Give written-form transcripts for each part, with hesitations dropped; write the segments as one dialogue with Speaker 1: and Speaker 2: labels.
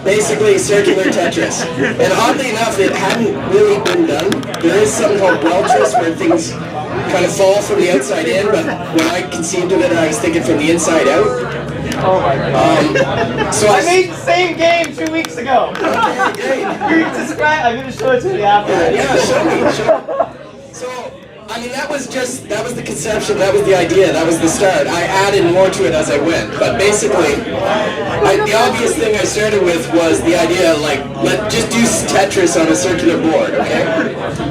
Speaker 1: Basically, circular Tetris. And oddly enough, it hadn't really been done. There is something called Weltris where things kind of fall from the outside in, but when I conceived of it, I was thinking from the inside out.
Speaker 2: Oh my god.
Speaker 1: So
Speaker 2: I made the same game 2 weeks ago. You're describing. I'm going to show it to you after.
Speaker 1: Yeah, show me. So, I mean, that was the conception, that was the idea, that was the start. I added more to it as I went, but basically, the obvious thing I started with was the idea, like, just do Tetris on a circular board, okay?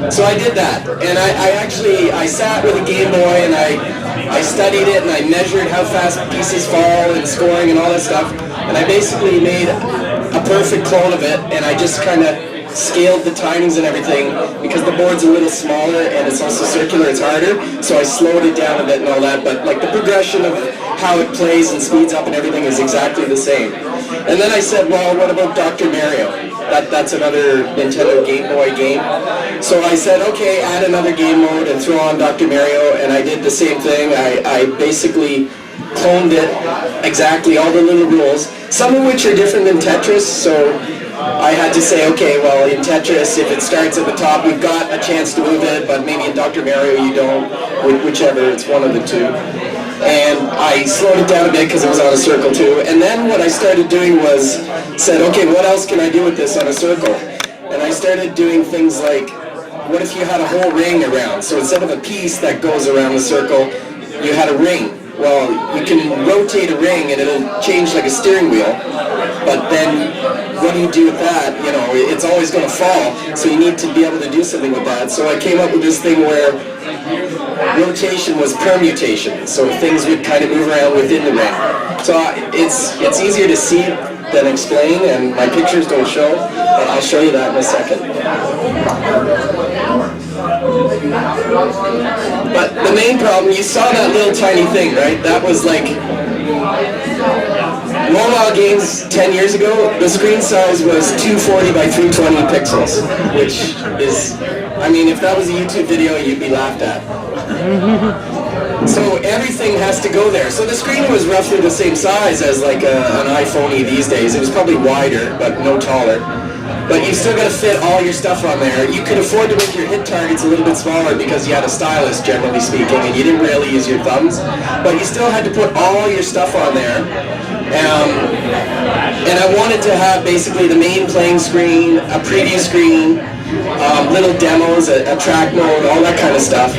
Speaker 1: So I did that, and I sat with a Game Boy, and I studied it, and I measured how fast pieces fall, and scoring, and all that stuff, and I basically made a perfect clone of it, and I just kind of scaled the timings and everything because the board's a little smaller and it's also circular, it's harder, so I slowed it down a bit and all that, but like the progression of how it plays and speeds up and everything is exactly the same. And then I said, well, what about Dr. Mario? That's another Nintendo Game Boy game. So I said, okay, add another game mode and throw on Dr. Mario, and I did the same thing. I basically cloned it exactly, all the little rules, some of which are different than Tetris, so I had to say, okay, well, in Tetris, if it starts at the top, we've got a chance to move it, but maybe in Dr. Mario you don't, whichever, it's one of the two. And I slowed it down a bit because it was on a circle too. And then what I started doing was, said, okay, what else can I do with this on a circle? And I started doing things like, what if you had a whole ring around? So instead of a piece that goes around the circle, you had a ring. Well, you can rotate a ring and it'll change like a steering wheel, but then what do you do with that? You know, it's always going to fall, so you need to be able to do something with that. So I came up with this thing where rotation was permutation, so things would kind of move around within the ring. So it's easier to see than explain, and my pictures don't show, but I'll show you that in a second. But the main problem, you saw that little tiny thing, right? That was like, mobile games 10 years ago, the screen size was 240 by 320 pixels, which is, I mean, if that was a YouTube video, you'd be laughed at. So everything has to go there. So the screen was roughly the same size as like an iPhone these days. It was probably wider, but no taller. But you still got to fit all your stuff on there. You could afford to make your hit targets a little bit smaller because you had a stylus, generally speaking, and you didn't really use your thumbs. But you still had to put all your stuff on there. And I wanted to have basically the main playing screen, a preview screen, little demos, a track mode, all that kind of stuff.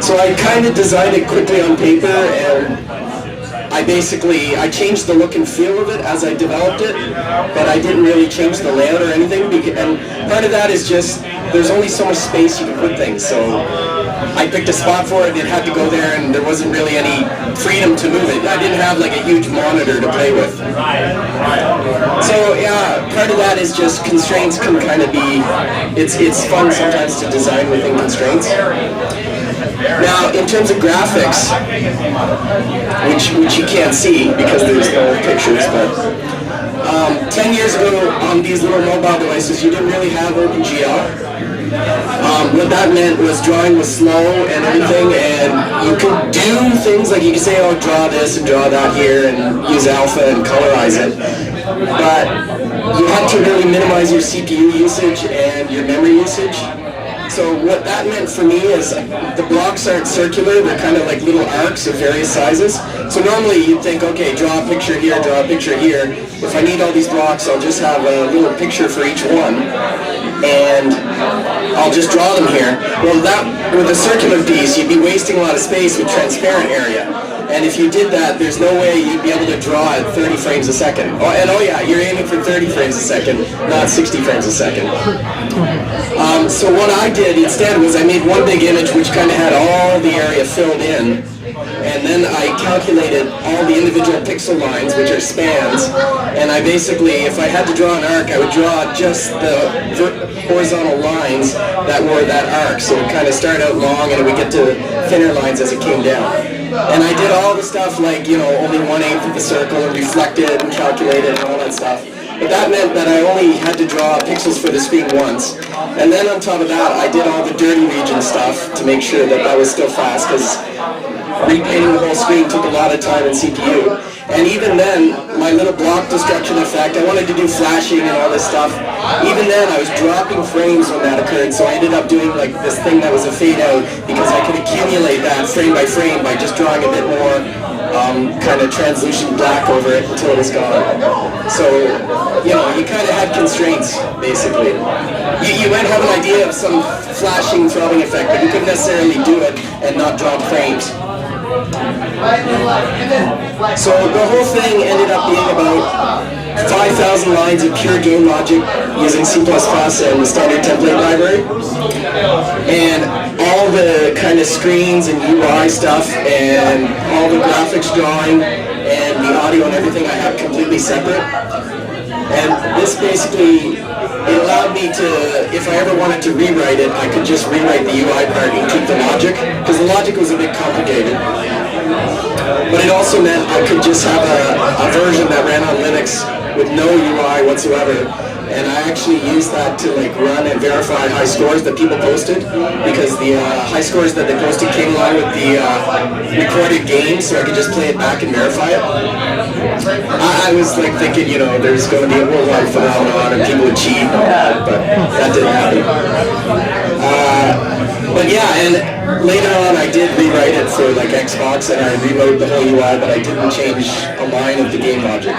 Speaker 1: So I kind of designed it quickly on paper, and I changed the look and feel of it as I developed it, but I didn't really change the layout or anything, and part of that is just, there's only so much space you can put things, so I picked a spot for it, it had to go there, and there wasn't really any freedom to move it. I didn't have like a huge monitor to play with. So yeah, part of that is just constraints can kind of be, it's fun sometimes to design within constraints. Now, in terms of graphics, which you can't see because there's no pictures, but 10 years ago on these little mobile devices, you didn't really have OpenGL. What that meant was drawing was slow and everything, and you could do things like you could say, oh, draw this and draw that here and use alpha and colorize it, but you had to really minimize your CPU usage and your memory usage. So what that meant for me is the blocks aren't circular, they're kind of like little arcs of various sizes. So normally you'd think, okay, draw a picture here, draw a picture here. If I need all these blocks, I'll just have a little picture for each one, and I'll just draw them here. Well, that with a circular piece, you'd be wasting a lot of space with transparent area. And if you did that, there's no way you'd be able to draw at 30 frames a second. Oh, and oh yeah, you're aiming for 30 frames a second, not 60 frames a second. So what I did instead was I made one big image which kind of had all the area filled in, and then I calculated all the individual pixel lines, which are spans, and I basically, if I had to draw an arc, I would draw just the horizontal lines that were that arc, so it would kind of start out long and it would get to thinner lines as it came down. And I did all the stuff like, you know, only 1/8 of the circle and reflected and calculated and all that stuff. But that meant that I only had to draw pixels for the screen once. And then on top of that, I did all the dirty region stuff to make sure that that was still fast, because repainting the whole screen took a lot of time and CPU. And even then, my little block destruction effect, I wanted to do flashing and all this stuff. Even then, I was dropping frames when that occurred, so I ended up doing like this thing that was a fade out because I could accumulate that frame by just drawing a bit more kind of translucent black over it until it was gone. So, you know, you kind of had constraints, basically. You might have an idea of some flashing, throbbing effect, but you couldn't necessarily do it and not drop frames. So the whole thing ended up being about 5,000 lines of pure game logic using C++ and the standard template library. And all the kind of screens and UI stuff and all the graphics drawing and the audio and everything I have completely separate. And this basically, it allowed me to, if I ever wanted to rewrite it, I could just rewrite the UI part and keep the logic, because the logic was a bit complicated. But it also meant I could just have a version that ran on Linux with no UI whatsoever. And I actually used that to like run and verify high scores that people posted, because the high scores that they posted came along with the recorded game, so I could just play it back and verify it. I was like thinking, you know, there's going to be a worldwide phenomenon and people would cheat and all that, but that didn't happen. But yeah, and later on I did rewrite it for like Xbox and I rewrote the whole UI, but I didn't change a line of the game logic.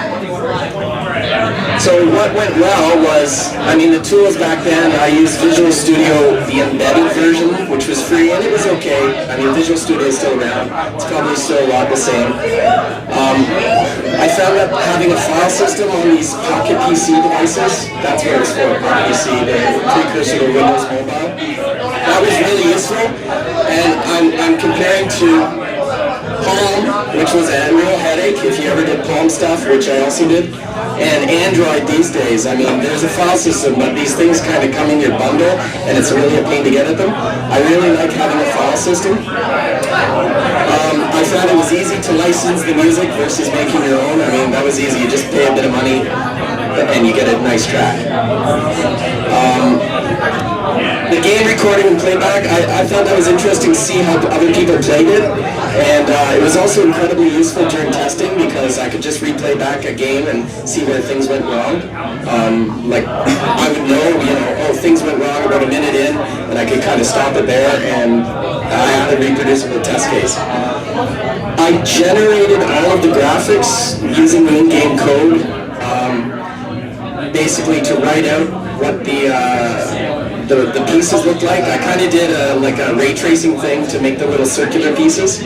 Speaker 1: So what went well was, I mean, the tools back then, I used Visual Studio, the embedded version, which was free, and it was okay. I mean, Visual Studio is still around. It's probably still a lot the same. I found that having a file system on these Pocket PC devices, that's what it's for, Pocket PC, the precursor to Windows Mobile. That was really useful, and I'm comparing to Palm, which was a real headache if you ever did Palm stuff, which I also did, and Android these days. I mean, there's a file system, but these things kind of come in your bundle, and it's really a pain to get at them. I really like having a file system. I found it was easy to license the music versus making your own. I mean, that was easy. You just pay a bit of money, and you get a nice track. The game recording and playback, I thought that was interesting to see how other people played it, and it was also incredibly useful during testing because I could just replay back a game and see where things went wrong. Like, I would know, you know, oh, things went wrong about a minute in, and I could kind of stop it there, and I had a reproducible test case. I generated all of the graphics using the in-game code, basically to write out what the pieces looked like. I kind of did like a ray tracing thing to make the little circular pieces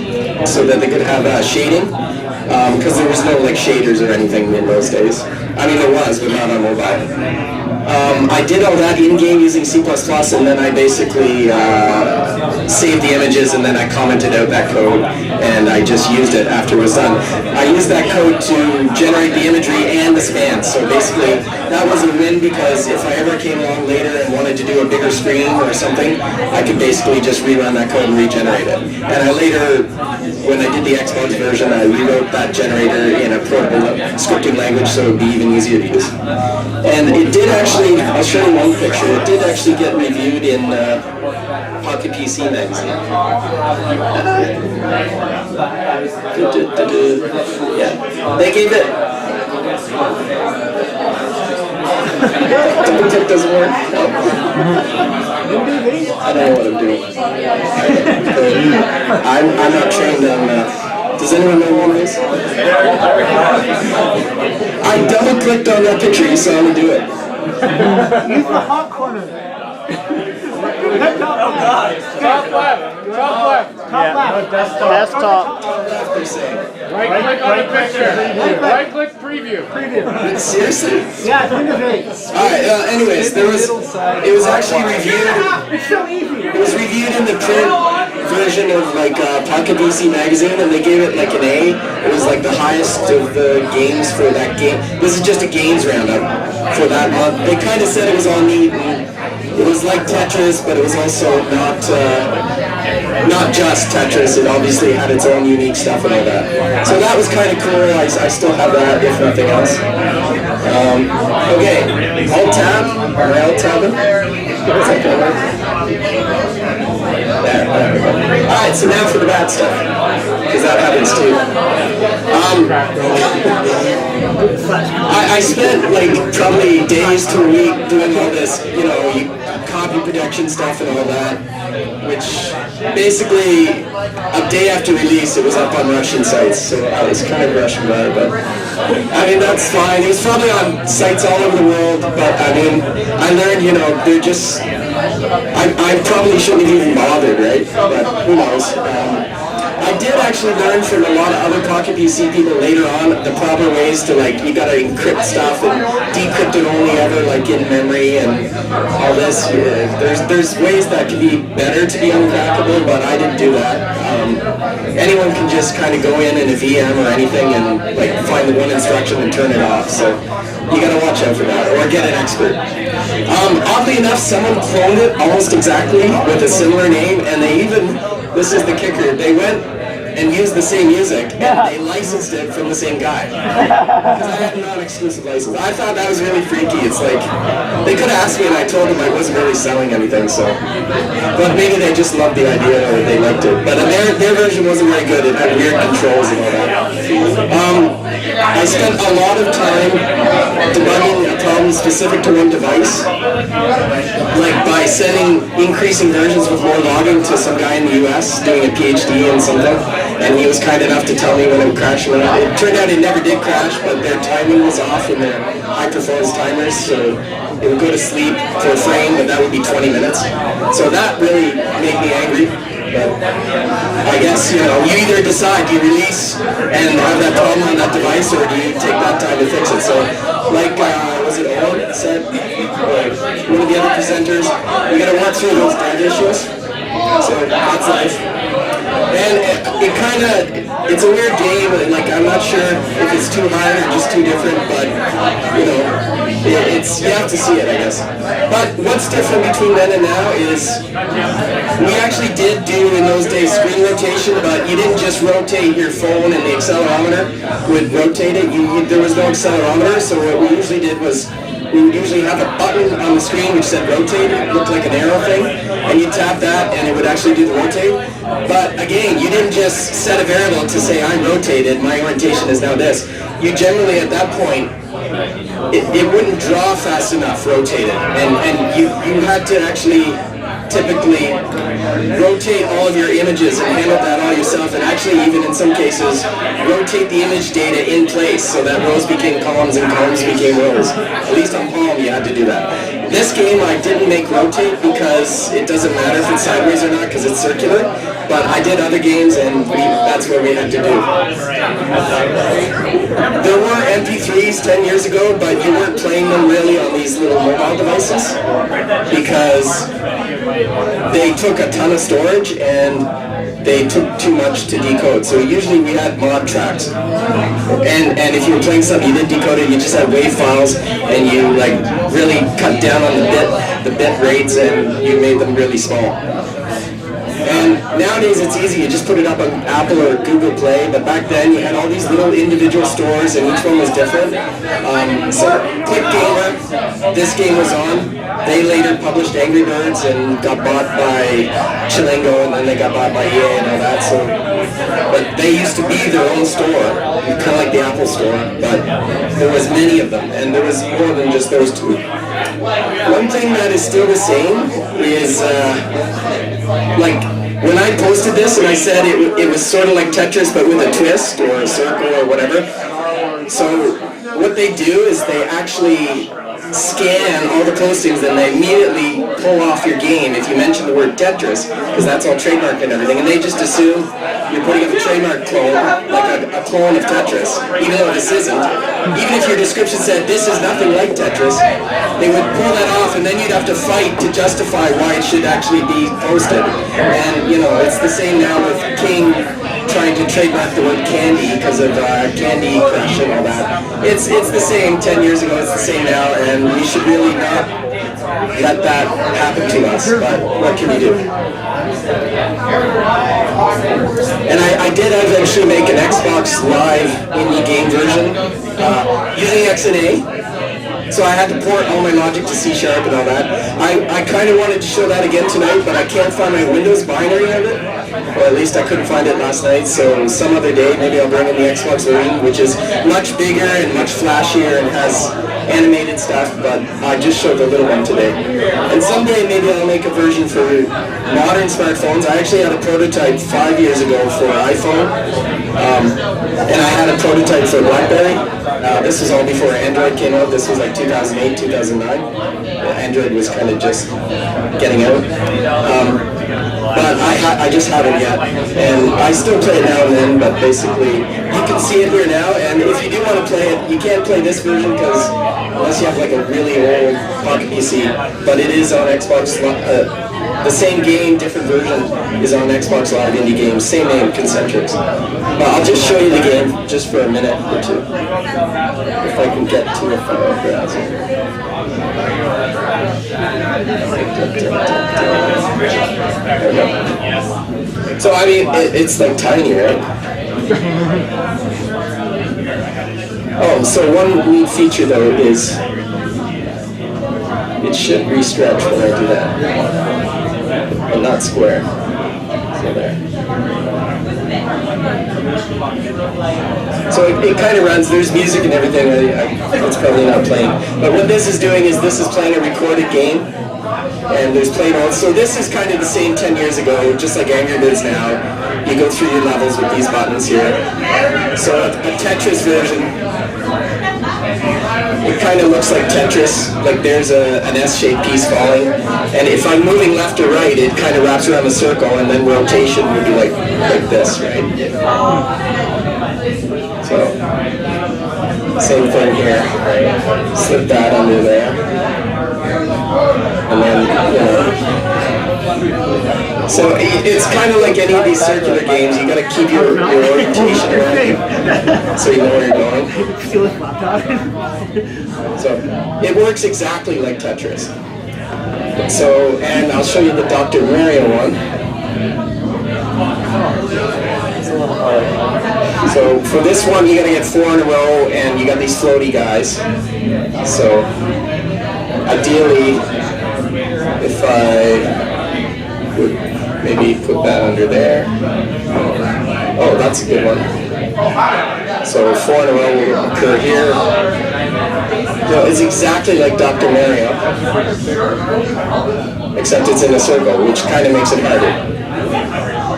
Speaker 1: so that they could have shading, because there was no like shaders or anything in those days. I mean, there was, but not on mobile. I did all that in-game using C++, and then I basically saved the images, and then I commented out that code, and I just used it after it was done. I used that code to generate the imagery and the spans, so basically that was a win, because if I ever came along later and wanted to do a bigger screen or something, I could basically just rerun that code and regenerate it. And I later, when I did the Xbox version, I rewrote that generator in a portable scripting language so it would be even easier to use. And it did actually, I'll show you one picture, it did actually get reviewed in Pocket PC magazine. Yeah, they gave it. Double tip doesn't work. I don't know what I'm doing. I'm not trained on that. Does anyone know what it is? I double clicked on that picture, you saw me do it.
Speaker 2: Use the hot corner. Oh God. Top left. Top left. Top left.
Speaker 3: Desktop.
Speaker 4: Right click on the picture. Right click preview.
Speaker 1: Seriously?
Speaker 2: Yeah, think of it.
Speaker 1: Alright, anyways, it was actually reviewed.
Speaker 2: It's so easy.
Speaker 1: It was reviewed in the print version of like Pocket PC magazine, and they gave it like an A. It was like the highest of the games for that game. This is just a games roundup for that month. They kind of said it was all neat. It was like Tetris, but it was also not just Tetris. It obviously had its own unique stuff and all that. So that was kind of cool. I still have that, if nothing else. Okay, Alt-Tab. Am I Alt-Tabbing? Is that gonna work? There we go. Alright, so now for the bad stuff. because that happens too. I spent like probably days to a week doing all this, you know, copy protection stuff and all that, which basically a day after release it was up on Russian sites, so I was kind of Russian by it, but I mean that's fine. It was probably on sites all over the world, but I mean I learned, you know, they're just, I probably shouldn't have even bothered, right? But who knows? I did actually learn from a lot of other Pocket PC people later on the proper ways to, like, you gotta encrypt stuff and decrypt it only ever like in memory and all this. There's ways that can be better to be uncrackable, but I didn't do that. Anyone can just kind of go in a VM or anything and like find the one instruction and turn it off. So you gotta watch out for that, or get an expert. Oddly enough, someone cloned it almost exactly with a similar name, and they even, this is the kicker, they went and used the same music, and they licensed it from the same guy. Because I had a non-exclusive license. I thought that was really freaky. It's like, they could have asked me and I told them I wasn't really selling anything, so. But maybe they just loved the idea or they liked it. But their version wasn't very good. It had weird controls and all that. I spent a lot of time debugging a problem specific to one device, like by sending increasing versions with more logging to some guy in the US doing a PhD in something, and he was kind enough to tell me when it would crash or not. It turned out it never did crash, but their timing was off in their high performance timers, so it would go to sleep for a frame, but that would be 20 minutes. So that really made me angry. But I guess, you know, you either decide, do you release and have that problem on that device, or do you take that time to fix it? So, like, was it Owen said, or one of the other presenters, you gotta work through those dead issues. So that's life. And it kind of, it's a weird game, like I'm not sure if it's too hard or just too different, but, you know, it's, you have to see it, I guess. But what's different between then and now is, we actually did do in those days screen rotation, but you didn't just rotate your phone and the accelerometer would rotate it. There was no accelerometer, so what we usually did was, we would usually have a button on the screen which said rotate. It looked like an arrow thing, and you tap that and it would actually do the rotate. But again, you didn't just set a variable to say I'm rotated, my orientation is now this. You generally at that point, it wouldn't draw fast enough rotated, and you had to actually typically rotate all of your images and handle that all yourself, and actually even in some cases rotate the image data in place so that rows became columns and columns became rows. At least on Palm you had to do that. This game I didn't make rotate because it doesn't matter if it's sideways or not because it's circular, but I did other games and that's what we had to do. There were MP3s 10 years ago, but you weren't playing them really on these little mobile devices because they took a ton of storage and they took too much to decode. So usually we had mod tracks. And if you were playing something you didn't decode it, you just had WAV files and you like really cut down on the bit rates and you made them really small. And nowadays it's easy, you just put it up on Apple or Google Play, but back then you had all these little individual stores and each one was different. So Click Gamer, this game was on. They later published Angry Birds and got bought by Chilingo, and then they got bought by EA and all that. So, but they used to be their own store, kind of like the Apple Store, but there was many of them, and there was more than just those two. One thing that is still the same is, like, when I posted this and I said it was sort of like Tetris but with a twist or a circle or whatever, so what they do is they actually scan all the postings and they immediately pull off your game if you mention the word Tetris, because that's all trademarked and everything, and they just assume you're putting up a trademark clone, like a clone of Tetris, even though this isn't. Even if your description said this is nothing like Tetris, they would pull that off and then you'd have to fight to justify why it should actually be posted. And you know, it's the same now with King trying to trademark the word candy because of Candy Crush and all that. It's the same 10 years ago, it's the same now, and we should really not let that happen to us, but what can you do? And I did eventually make an Xbox Live indie game version using XNA. So I had to port all my logic to C# and all that. I kind of wanted to show that again tonight, but I can't find my Windows binary of it. Well, at least I couldn't find it last night, so some other day maybe I'll bring in the Xbox version, which is much bigger and much flashier and has animated stuff, but I just showed the little one today. And someday maybe I'll make a version for modern smartphones. I actually had a prototype 5 years ago for iPhone, and I had a prototype for BlackBerry. This was all before Android came out. This was like 2008, 2009. Android was kind of just getting out. But I just haven't yet, and I still play it now and then, but basically you can see it here now, and if you do want to play it, you can't play this version because unless you have like a really old pocket PC, but it is on Xbox, the same game, different version is on Xbox Live Indie Games, same name, Concentrix. But I'll just show you the game just for a minute or two, if I can get to a file browser. There we go. So I mean, it's like tiny, right? Oh, so one neat feature though is it should re-stretch when I do that, but not square. So there. So it kind of runs. There's music and everything. It's probably not playing. But what this is doing is this is playing a recorded game. And there's play modes. So this is kind of the same 10 years ago, just like Angry Birds now. You go through your levels with these buttons here. So a Tetris version, it kind of looks like Tetris, like there's an S-shaped piece falling. And if I'm moving left or right, it kind of wraps around the circle, and then rotation would be like this, right? So, same thing here. Slip that under there. And then, so it's kind of like any of these circular games. You got to keep your orientation around, so you know where you're going. So it works exactly like Tetris. So, and I'll show you the Dr. Mario one. So for this one, you got to get 4 in a row, and you got these floaty guys. So ideally, if I would maybe put that under there. Oh, that's a good one. So 4 in a row will occur here. No, it's exactly like Dr. Mario, except it's in a circle, which kind of makes it harder.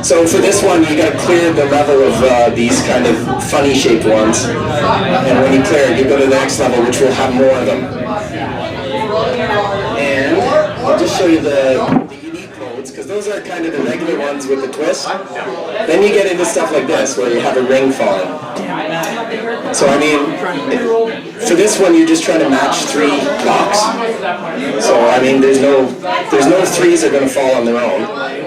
Speaker 1: So for this one, you got to clear the level of these kind of funny shaped ones, and when you clear it, you go to the next level, which will have more of them. And I'll just show you the unique modes, because those are kind of the regular ones with the twist. Then you get into stuff like this, where you have a ring falling. So I mean, for this one, you're just trying to match 3 blocks. So I mean, there's no 3s that are going to fall on their own.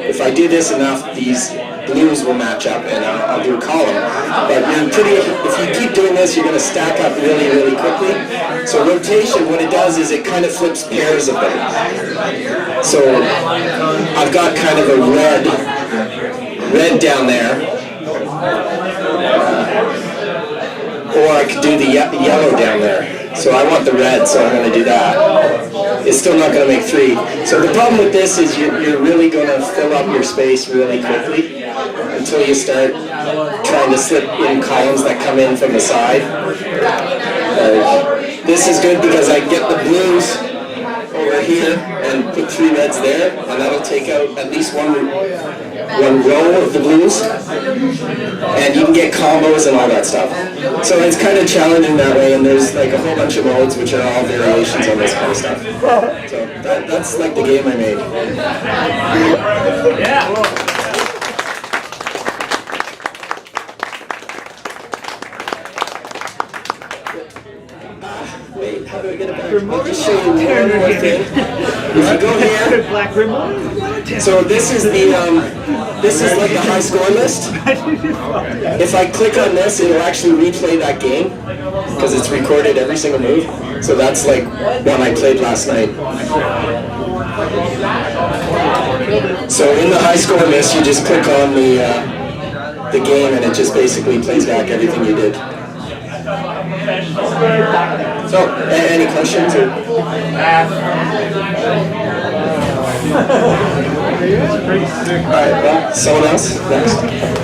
Speaker 1: If I do this enough, these blues will match up, and I'll do a column. But if you keep doing this, you're going to stack up really, really quickly. So rotation, what it does is it kind of flips pairs of them. So I've got kind of a red down there. Or I could do the yellow down there. So I want the red, so I'm going to do that. It's still not going to make 3. So the problem with this is you're really going to fill up your space really quickly until you start trying to slip in columns that come in from the side. This is good because I get the blues over here and put 3 reds there, and that'll take out at least one row of the blues, and you can get combos and all that stuff. So it's kind of challenging that way, and there's like a whole bunch of modes which are all variations on this kind of stuff. So that's like the game I made. Yeah. Wait, how do I get it back? I'll just show you one more thing. If you go here, so this is like the high score list. If I click on this, it'll actually replay that game because it's recorded every single move. So that's like one I played last night. So in the high score list, you just click on the game, and it just basically plays back everything you did. So, any questions?
Speaker 4: Pretty sick.
Speaker 1: Alright, well, someone else? Next.